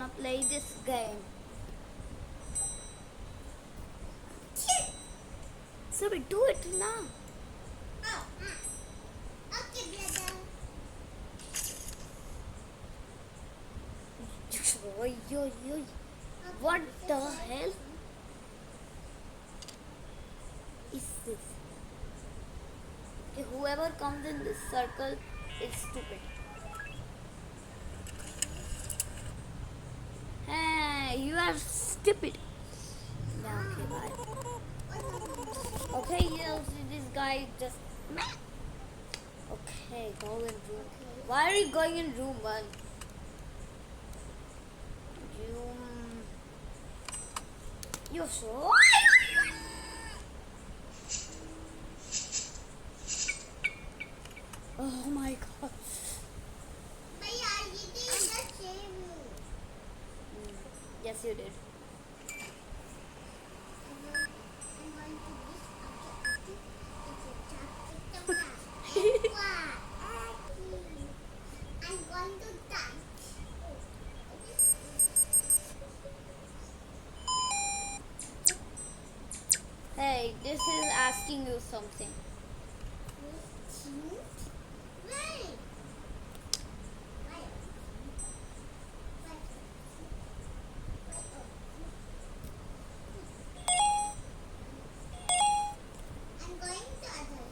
play this game. So we do it now. Okay, brother. Oi, oi, oi. What the hell is this? Okay, whoever comes in this circle is stupid. Hey, you are stupid. Yeah, okay, bye. Okay, yeah, this guy just. Okay, go in room. Why are you going in room 1? You're so. Oh my god. Yes, you did. I'm going to dance. Hey, this is asking you something. Wait. I'm going to other.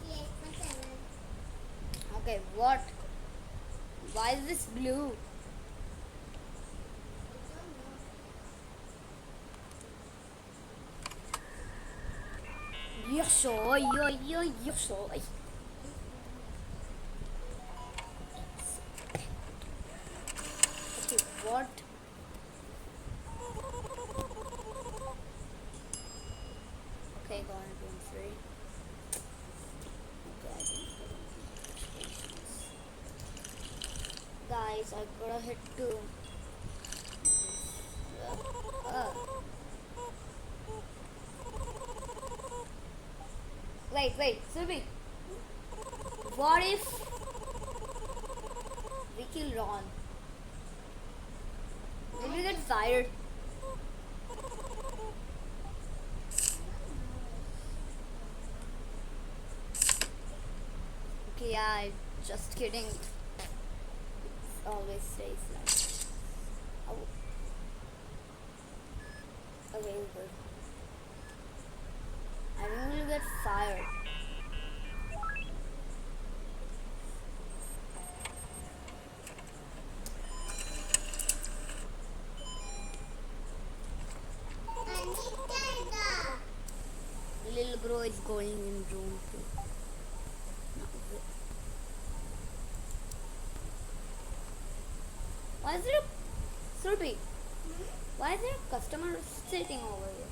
Yes, whatever. Okay, what? Why is this blue? Yes, oi, oi, oi, yes, oi. Okay, what? Okay, go on room 3. Okay, I didn't put any notifications. Guys, I gotta hit 2. Uh. Wait, Sylvie. What if we kill Ron? Will we get fired? Okay, yeah, just kidding. It always stays like. Oh. Okay, good. I think we'll get fired. Little bro is going in room 2. Why is there a Surbi? Why is there a customer sitting over here?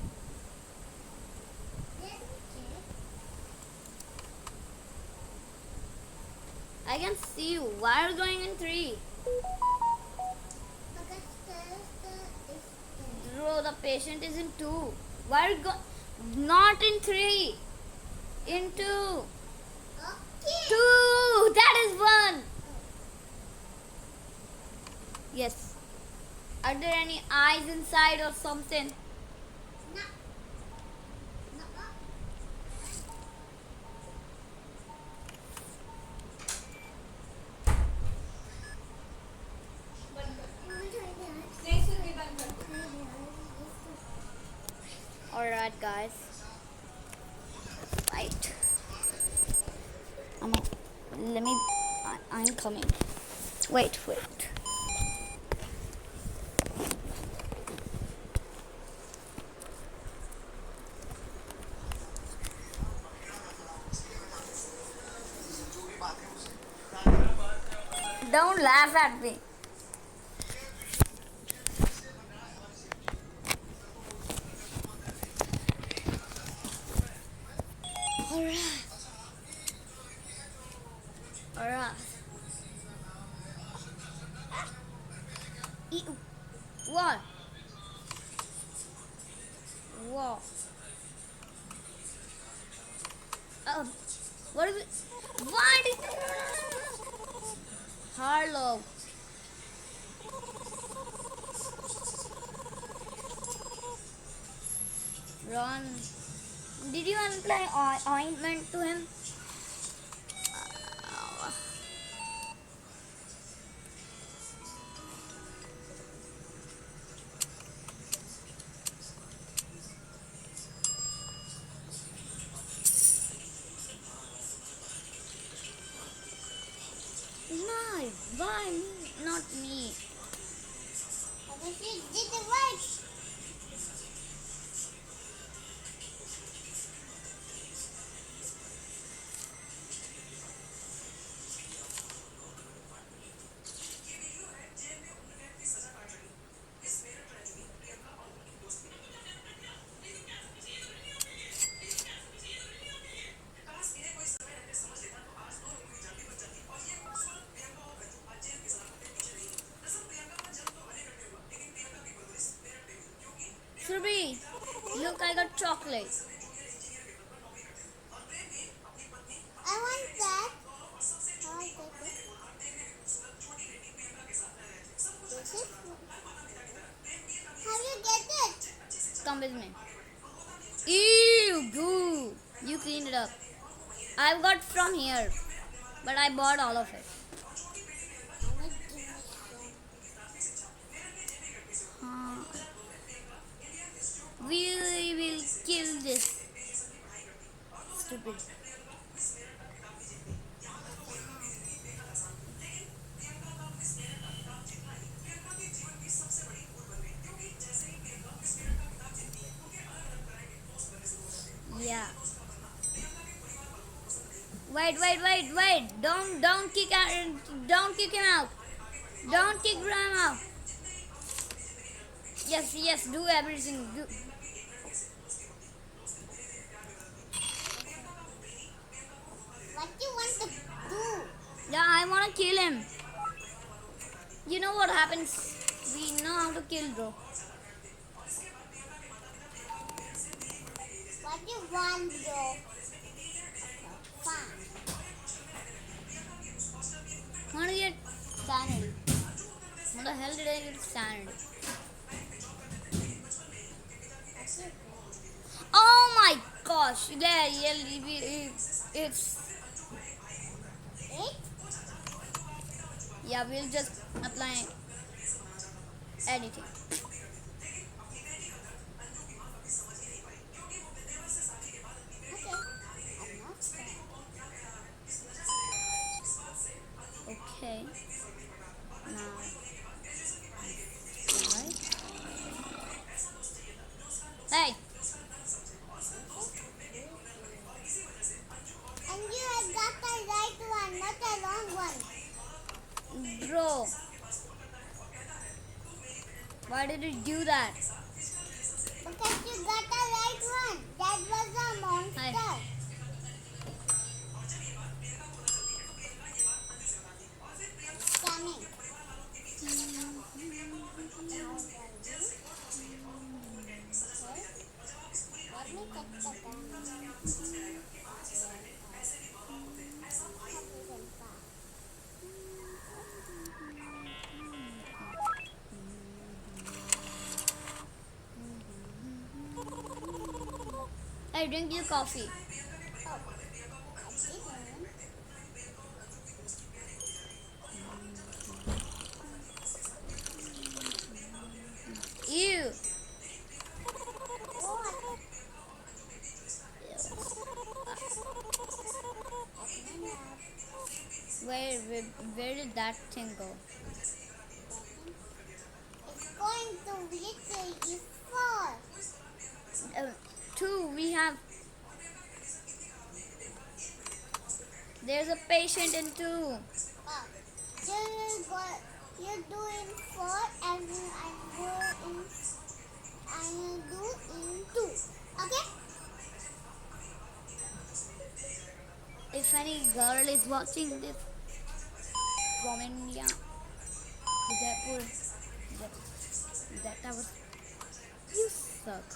I can see you. Why are you going in 3? Bro, the patient is in 2. Why are you going? Not in 3. In 2. 2. That is 1. Yes. Are there any eyes inside or something? Alright, guys. Right. I'm coming. Wait. Don't laugh at me. Alright. What? Whoa. What What is it? Why did Harlow? Run. Did you apply ointment to him? Why me? Not me. Because you did the right. Surbi, look, I got chocolate. I want that. I want that. This is. How do you get it? Come with me. Ew, goo. You clean it up. I got from here, but I bought all of it. Huh. We will kill this. Stupid. Yeah. Wait. Don't kick out. Don't kick him out. Don't kick him out. Yes. Do everything. Do. What do you want to do? Yeah, I wanna kill him. You know what happens? We know how to kill, bro. What do you want, bro? Fine. I wanna get sanity. What the hell did I get sanity? Oh my gosh! There, it's It? yeah. We'll just apply editing. Okay. I'm not scared. Okay. Now, right? Hey, And you have got the right one, not the wrong one. bro. Why did you do that? Because you got the right one. That was a monster. Hi. Coming. Let me check the gun. Hey, drink your coffee. Ew. Where did that thing go? It's going to reach you four. Two. We have. There's a patient in two. You do in four and I do in two. Okay? If any girl is watching this from India, Udaipur, that was you suck.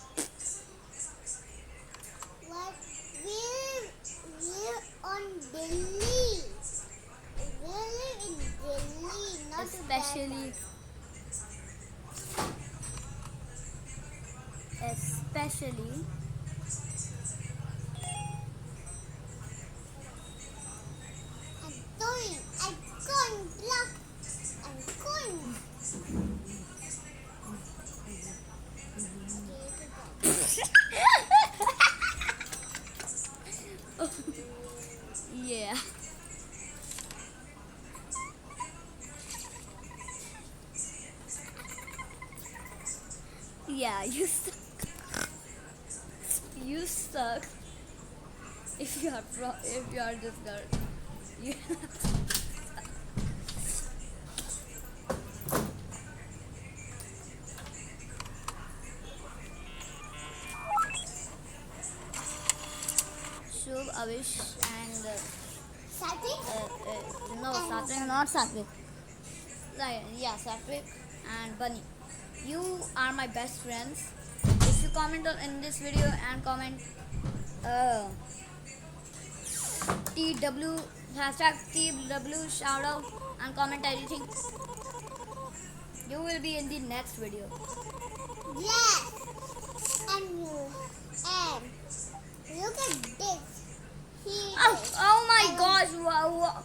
What we're on Delhi. Really in Delhi, not especially I'm going, block. I'm going. yeah. Yeah, you suck. You suck. If you are this girl, you Shubh, Avish, and Satvik? no, Satvik, not Satvik. Like, yeah, Satvik and Bunny. You are my best friends. If you comment in this video and comment uh, TW hashtag TW shout out and comment anything, you will be in the next video. Yes. And you. And look at this. Oh my gosh! Wow.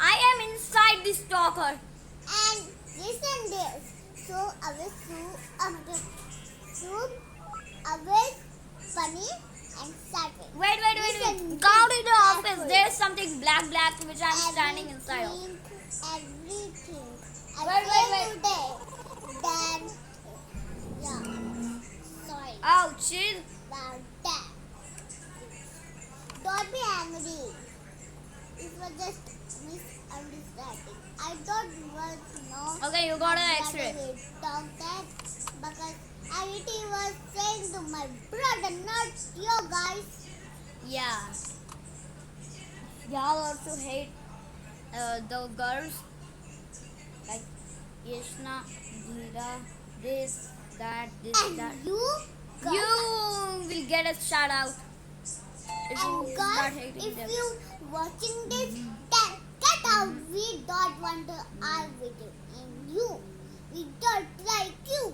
I am inside the stalker. And listen this. So I will soup, I will funny and Saturday. Wait. Listen, Go to the office. careful. There's something black which I'm standing inside of. Everything. Wait. Today. Then, yeah. Sorry Oh, chill. about that. Don't be angry. It was just misunderstanding. I don't want to know. Okay, you got an whether X-ray. we talked that because everything was saying to my brother, not you guys. Yeah. Y'all also hate the girls like yeshna, Dheera, this, that. And you guys, You will get a shout out if you and start guys, hating if them. you watching this, then get out. We don't want to argue with you. And you, we don't like you.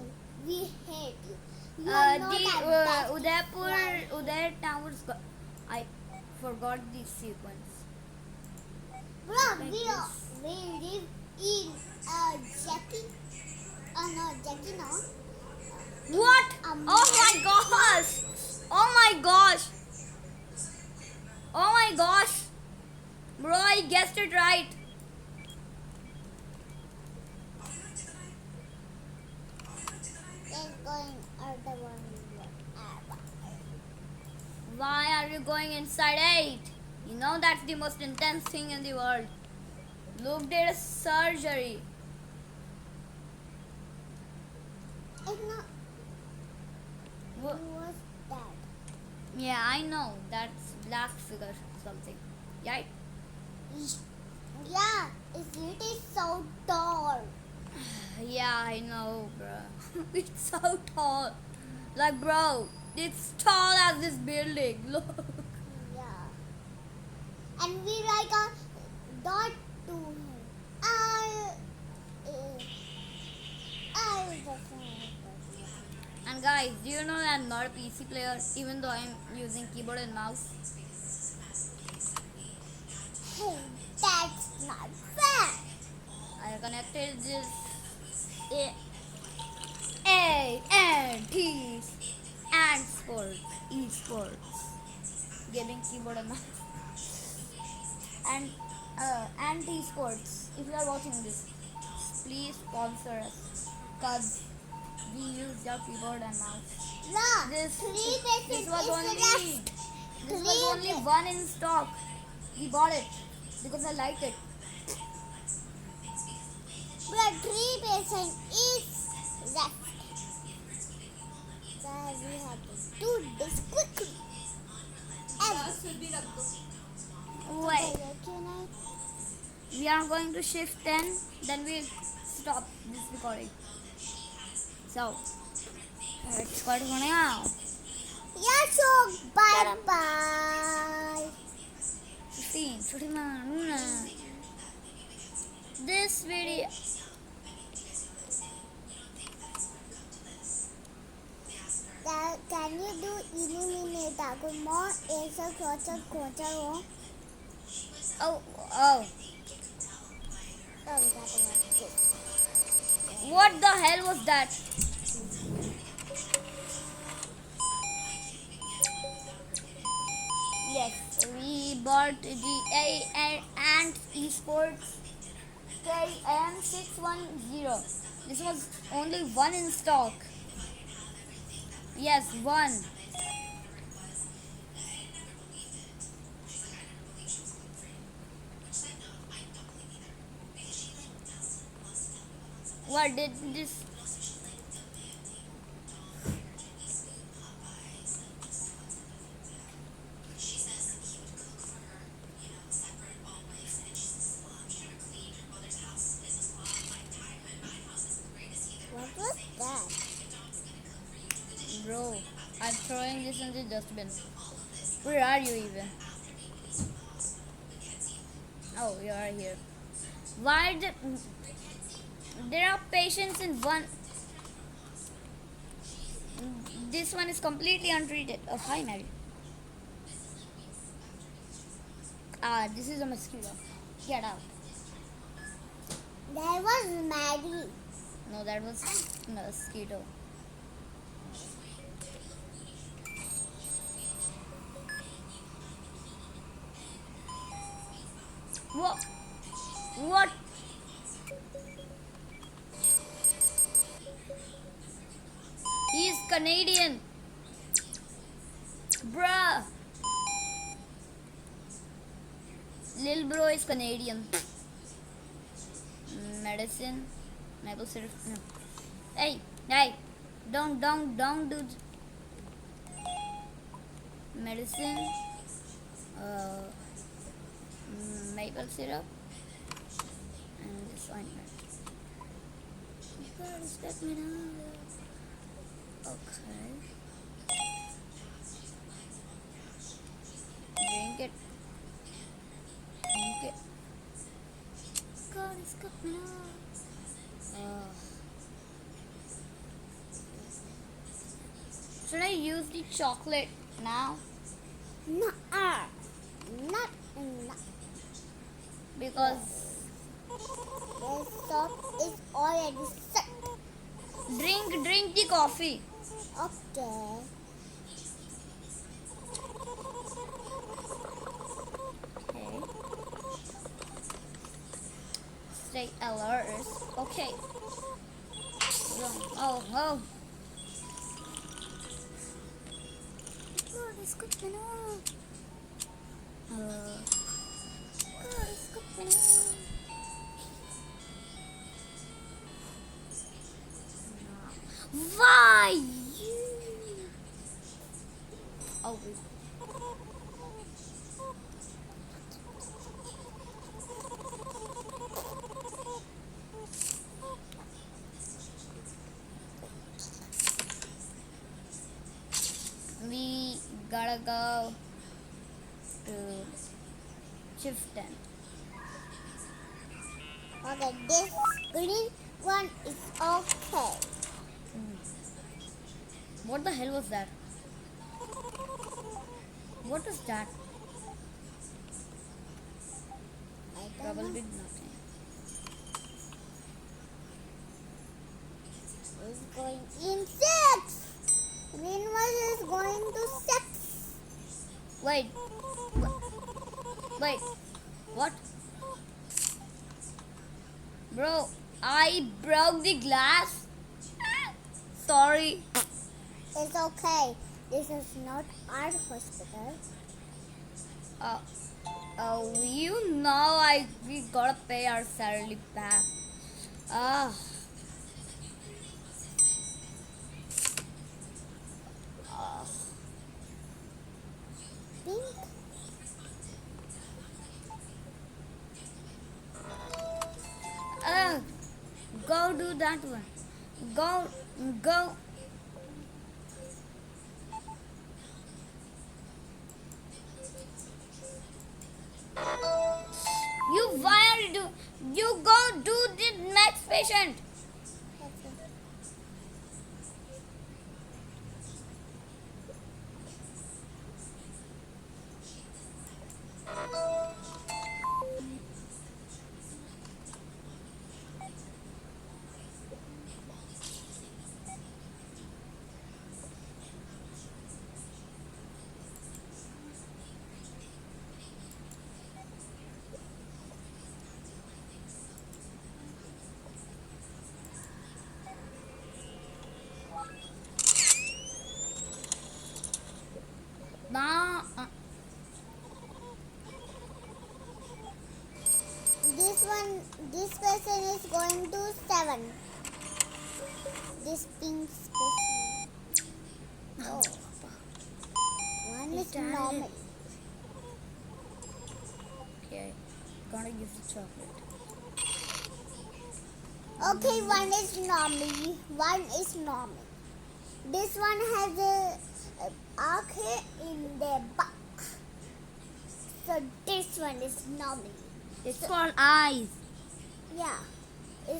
We hate you. You are not our best Udaipur, friend. Udair Towers. I forgot the sequence. Bro, Like we this. live in Jackie. No, Jackie, no. What? Oh my gosh! Oh my gosh! Oh my gosh! Bro, I guessed it right. Then going other one. Why are you going inside 8? You know that's the most intense thing in the world. Luke did a surgery. It's not. Wha- Who was that? Yeah, I know. That's black figure something. Right? Yeah, it is so tall. Yeah, I know, bro. It's so tall. Like, bro, it's tall as this building. Look. Yeah. And we like a dot to him. I And guys, do you know that I'm not a PC player even though I'm using keyboard and mouse? Hey, that's not fair. I connected this A and T and sports, esports, gaming keyboard and mouse, and esports. If you are watching this, please sponsor us, cause we use your keyboard and mouse. No, This this was only this was only Three one in stock. We bought it because I liked it. but 3% is left. So we have to do this quickly. Wait, we are going to shift 10, then we'll stop this recording. So, it's recording now. Yeah, so bye bye. 15 14. 41. This video. Can you do eliminate more answer quarter wrong? Oh. Oh, we got one. What the hell was that? Yes, we bought the and esports KM610. This was only one in stock. Yes, one. What did this? What was that? Bro, I'm throwing this in the dustbin. Where are you even? Oh, you are here. Why the? There are patients in one. This one is completely untreated. Oh, hi, Mary. Ah, this is a mosquito. Get out. That was Maddie. No, that was mosquito. What? What? He's Canadian. Bruh. Lil bro is Canadian. Medicine. Maple syrup. No. Hey, hey. Don't do medicine. Uh, Maple syrup. And this ointment. God, let me know. Okay. Drink it. Drink it. God, it's got me now. Should I use the chocolate now? No, not enough. Because The sauce is already set. drink the coffee. Okay. Okay. Stay alert. Okay. Oh. God, it's good to know. God, it's good to know. Why you? Oh. We gotta go to Chifton. Okay, this green one is okay. What the hell was that? What is that? I don't Trouble know. with nothing. It's going in 6. Green one is going to 6. Wait. Wait. What? Bro, I broke the glass. Sorry. It's okay. This is not our hospital. You know we gotta pay our salary back. Ah. Pink. Go do that one. Go. You go do the next patient. Nah. This person is going to 7. This pink person. Oh. One is normal. Okay, gonna use the chocolate. Okay, one is normal. One is normal. This one has a arc in their back. So this one is normal. It's called eyes. Yeah. He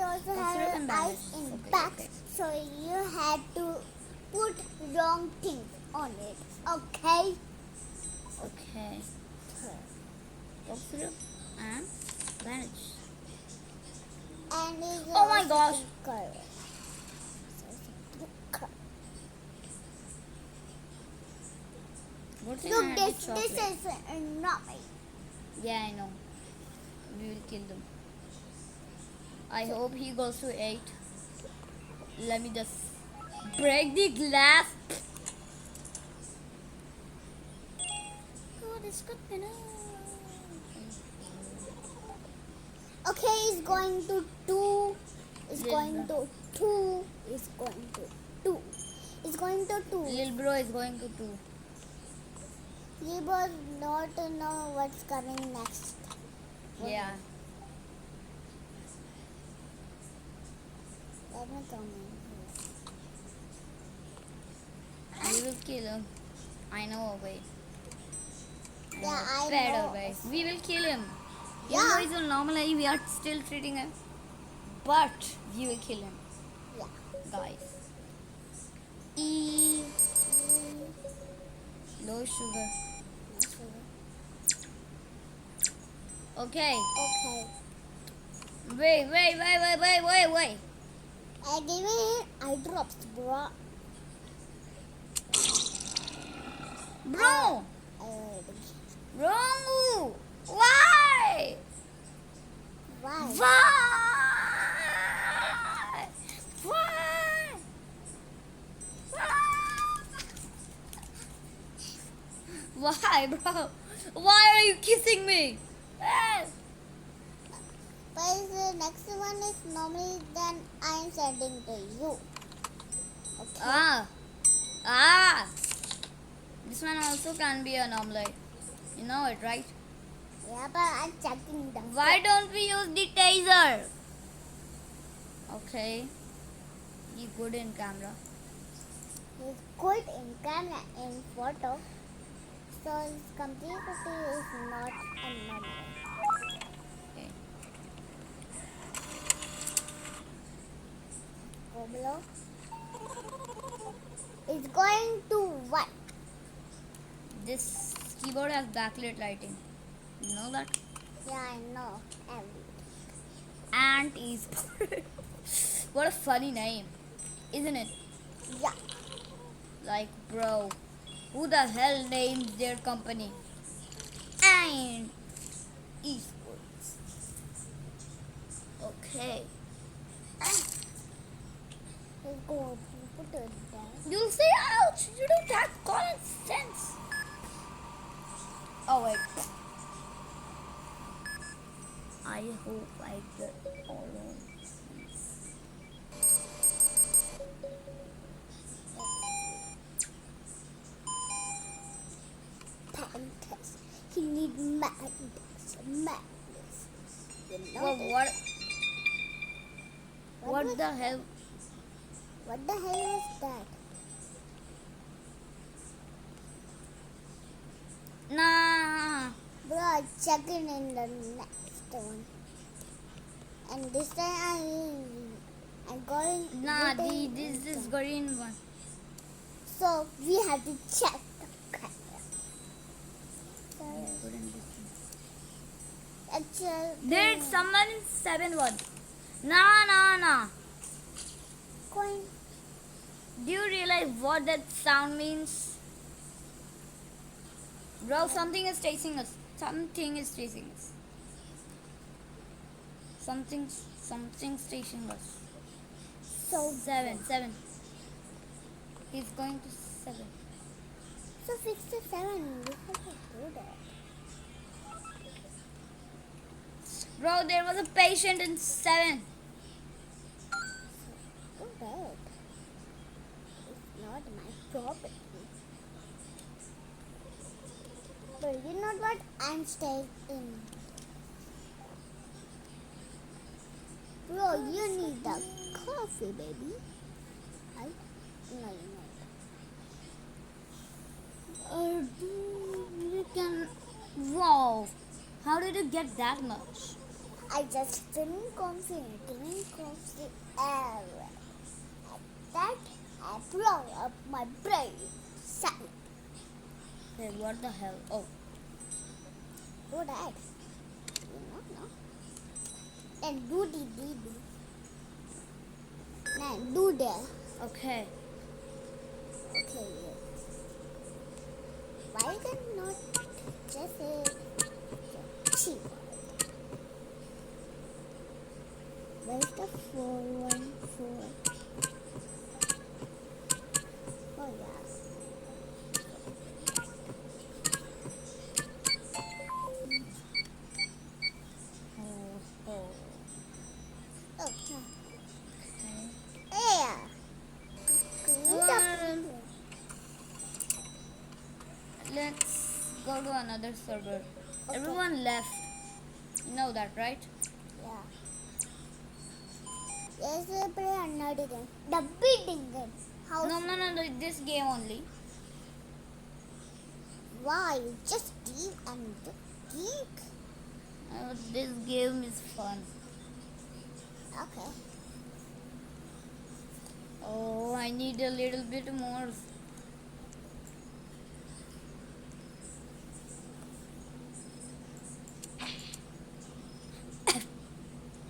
also It's has written eyes bandage. in Okay, back. okay. So you had to put wrong things on it. Okay. Okay. Cough syrup and bandage. And it's Oh my also gosh. pink color. So it's a pink color. Good thing I Look, had this the chocolate. is normal. Yeah, I know. We will kill them. I hope he goes to 8. Let me just break the glass. Oh, this could be nice. Okay, it's going to 2. It's Little going to 2. It's going to 2. It's going to 2. Little bro is going to 2. He was not know what's coming next. Yeah. Let me come in here. We will kill him. I know a way. Yeah, I Better know. way. We will kill him. Yeah. Even though he's a normal, we are still treating him. But we will kill him, Yeah. guys. E. Low sugar. Okay. Okay. Wait. I give it eye drops, bro. Bro! Uh, Bro! Why? why? Why? Why, bro? Why are you kissing me? But the next one is normally then I am sending to you. Okay. Ah. This one also can be an omelette. You know it, right? Yeah, but I'm checking the. Why don't we use the taser? Okay. Be good in camera. He's good in camera and photo. So his complexity is not a normal. Okay. Go below. It's going to what? This keyboard has backlit lighting. You know that? Yeah, I know. Ant is. What a funny name, isn't it? Yeah. Like, bro, who the hell names their company? Ant Esports. Okay. Let's go put it down. You'll say ouch. You don't have common sense. Oh wait. I hope I get all of these. Pancakes. He needs madness. Madness. You know Well, this? what was- the hell? What the hell was that? Nah. Bro, checking in the next. the one. And this time I'm going. Nah, this is green one. So we have to check the camera. There's someone in 7-1. Nah. Coin. Do you realize what that sound means? Bro, something is chasing us. Something's chasing us. Something's chasing us. So 7. He's going to 7. So fix the 7. We have to do that. Bro, there was a patient in 7. So bad. It's not my property. But you know what? I'm staying in. Bro, you need the coffee, baby. No, You can. Wow. How did you get that much? I just drink coffee everywhere. At that, I blow up my brain. Silent. Hey, what the hell? Oh. Do that. No. Then do the. Now do that. Okay. Okay, yeah. Why then not just a cheap? Where's the 414? Oh yeah. Oh. Okay. Okay. Yeah. Clean up. Let's go to another server. Okay. Everyone left. You know that, right? Yeah. Yes, we play another game. The beating game. How? No, this game only. Why? Just deep and geek. This game is fun. Okay. Oh, I need a little bit more.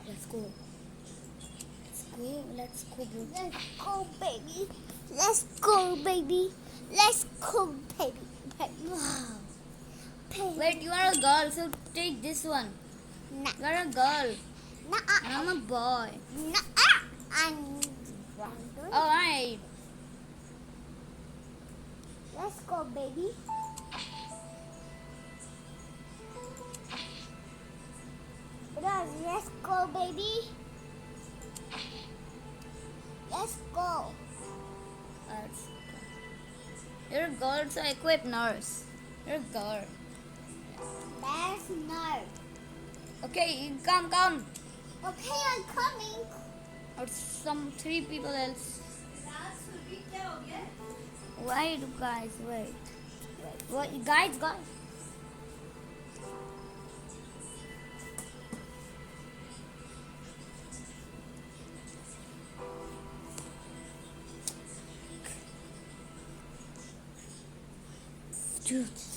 Let's go. Let's go, bro. Let's go, baby. Let's go, baby. Let's go, baby. Wow. Baby. Wait, you are a girl, so take this one. Nah. You are a girl. Nah. And I'm a boy. Nah. I'm Alright. Let's go, baby. Bros, let's go, baby. Let's go. You're a girl, so equip nurse. You're a girl. That's nerd. Okay, come. Okay, I'm coming. Or some 3 people else. Wait, guys, wait. What, guys. Let's do this.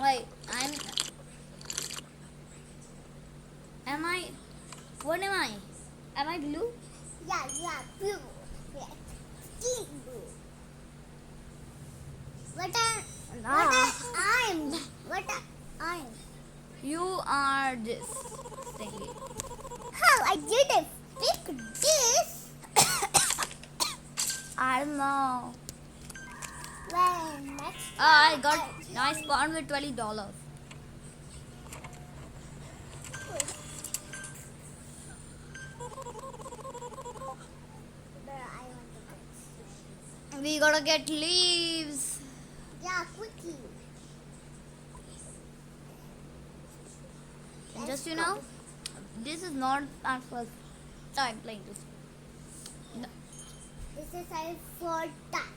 Wait, what am I? Am I blue? Yeah, blue. Yeah. Deep blue. I'm. You are this thingy. How I didn't pick this? I don't know. Well, next I spawned with $20. We gotta get leaves. Yeah, quickly. Just you know, this is not our first time playing this. No, This is our fourth time.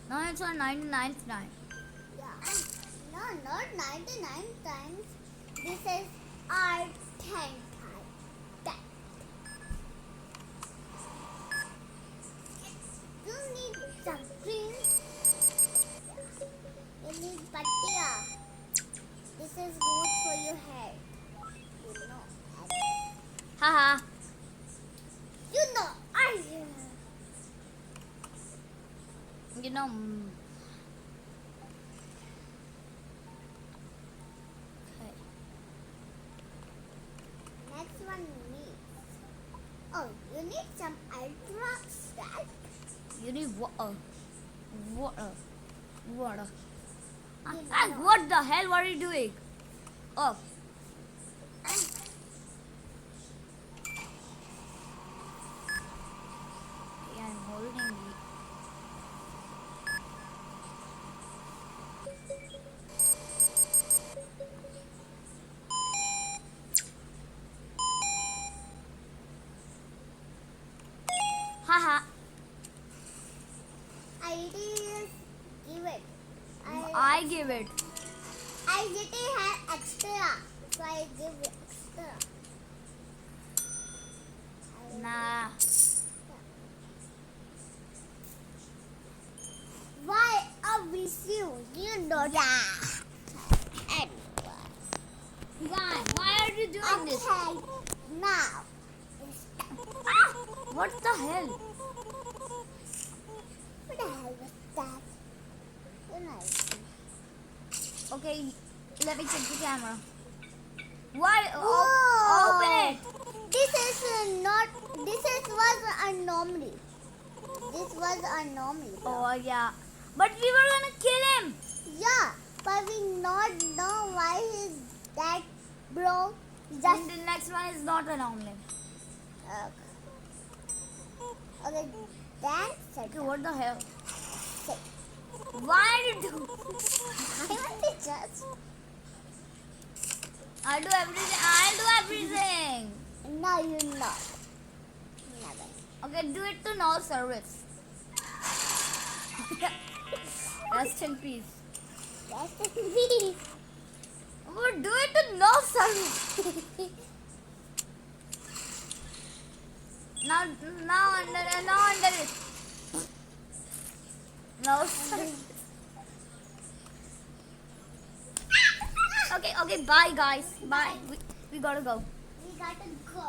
no, it's our 99th time. Yeah. No, not 99 times. This is our 10th time. 10. You need some cream. You need patia. This is good for your hair. You know. Haha. You know. You know. Okay. Next one needs. Oh, you need some ultra right? You need water. Water. Water. You Ah, know. what the hell? What are you doing? Oh. Yeah, I'm holding it. Haha. I just give it. I give it. I didn't have extra, so I give it extra. Nah. Why are we you? You know that. Guys, why are you doing this? Okay, now. Ah, what the hell? What the hell was that? You know. Okay, let me check the camera. Why? Whoa. Open it. This is not. This is was anomaly. This was anomaly. Oh yeah, but we were gonna kill him. Yeah, but we not know why he's that, bro. And Just the next one is not an omelet. okay. That's Okay, what the hell? it. Why did you do? I want to just. I'll do everything. I'll do everything. No, you're not. Never. Okay, do it to no service. Rest in peace. That's me. But do it to no service. Now under it. No service. Okay, bye guys. Bye. We gotta go. We gotta go.